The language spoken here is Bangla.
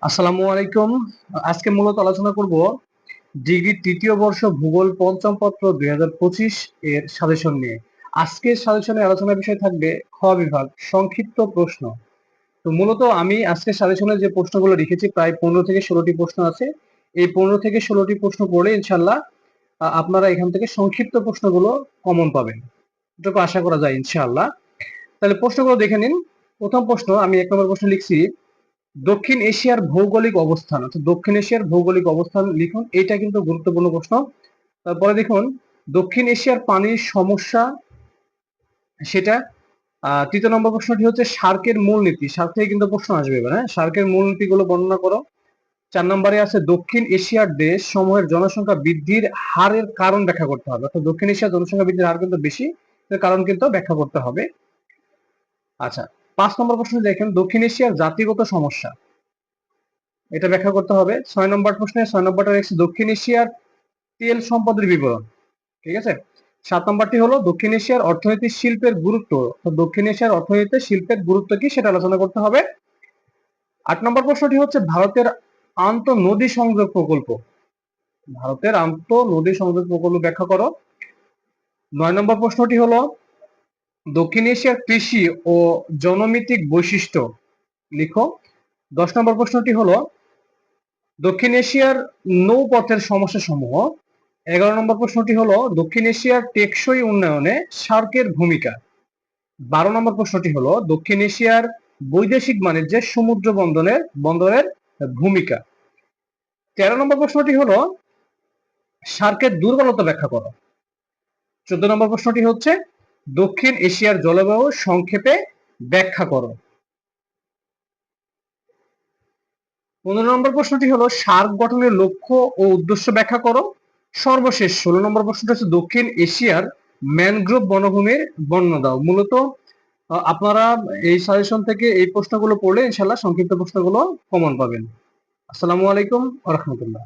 আসসালামু আলাইকুম। আজকে মূলত আলোচনা করব ডিগ্রি তৃতীয় বর্ষ ভূগোল পঞ্চম পত্র 2025 এর সাজেশন নিয়ে। আজকের সাজেশনে আলোচনার বিষয় থাকবে খ বিভাগ সংক্ষিপ্ত প্রশ্ন। তো মূলত আমি আজকের সাজেশনে যে প্রশ্নগুলো লিখেছি প্রায় 15 থেকে 16টি প্রশ্ন আছে। এই 15 থেকে 16টি প্রশ্ন পড়লে ইনশাল্লাহ আপনারা এখান থেকে সংক্ষিপ্ত প্রশ্নগুলো কমন পাবেন, এটুকু আশা করা যায় ইনশাআল্লাহ। তাহলে প্রশ্নগুলো দেখে নিন। প্রথম প্রশ্ন, আমি 1 নম্বর প্রশ্ন লিখছি দক্ষিণ এশিয়ার ভৌগোলিক অবস্থান, অর্থাৎ দক্ষিণ এশিয়ার ভৌগোলিক অবস্থান লিখুন। এটা কিন্তু গুরুত্বপূর্ণ প্রশ্ন। তারপরে দেখুন দক্ষিণ এশিয়ার পানির সমস্যা, সেটা তৃতীয় নম্বর প্রশ্নটি হচ্ছে সার্কের মূলনীতি। সার্ক থেকে কিন্তু প্রশ্ন আসবে এবার, হ্যাঁ, সার্কের মূলনীতিগুলো বর্ণনা করো। 4 নম্বরে আছে দক্ষিণ এশিয়ার দেশ সমূহের জনসংখ্যা বৃদ্ধির হারের কারণ ব্যাখ্যা করতে হবে, অর্থাৎ দক্ষিণ এশিয়ার জনসংখ্যা বৃদ্ধির হার কিন্তু বেশি, এর কারণ কিন্তু ব্যাখ্যা করতে হবে। আচ্ছা, 5 নম্বর প্রশ্ন দেখেন দক্ষিণ এশিয়ার জাতিগত সমস্যা, এটা ব্যাখ্যা করতে হবে। 6 নম্বর প্রশ্নে 6 নম্বরটা রয়েছে দক্ষিণ এশিয়ার তেল সম্পদের বিবরণ, ঠিক আছে। 7 নম্বরটি হলো দক্ষিণ এশিয়ার অর্থনীতি শিল্পের গুরুত্ব, তো দক্ষিণ এশিয়ার অর্থনীতিতে শিল্পের গুরুত্ব কি সেটা আলোচনা করতে হবে। 8 নম্বর প্রশ্নটি হচ্ছে ভারতের আন্তঃ নদী সংযোগ প্রকল্প, ভারতের আন্তঃ নদী সংযোগ প্রকল্প ব্যাখ্যা করো। 9 নম্বর প্রশ্নটি হলো দক্ষিণ এশিয়ার কৃষি ও জনমিতিক বৈশিষ্ট্য লিখো। 10 নম্বর প্রশ্নটি হলো দক্ষিণ এশিয়ার নৌপথের সমস্যা সমূহ। 11 নম্বর প্রশ্নটি হলো দক্ষিণ এশিয়ার টেকসই উন্নয়নে সার্কের ভূমিকা। 12 নম্বর প্রশ্নটি হলো দক্ষিণ এশিয়ার বৈদেশিক বাণিজ্যে সমুদ্র বন্দরের ভূমিকা। 13 নম্বর প্রশ্নটি হলো সার্কের দুর্বলতা ব্যাখ্যা করো। 14 নম্বর প্রশ্নটি হচ্ছে দক্ষিণ এশিয়ার জলবায়ু সংক্ষেপে ব্যাখ্যা করো। 15 নম্বর প্রশ্নটি হলো সার্ক গঠনের লক্ষ্য ও উদ্দেশ্য ব্যাখ্যা করো। সর্বশেষ 16 নম্বর প্রশ্নটা হচ্ছে দক্ষিণ এশিয়ার ম্যানগ্রোভ বনভূমির বর্ণনা দাও। মূলত আপনারা এই সাজেশন থেকে এই প্রশ্নগুলো পড়লে ইনশাল্লাহ সংক্ষিপ্ত প্রশ্নগুলো কমন পাবেন। আসসালামু আলাইকুম ওয়া রাহমাতুল্লাহ।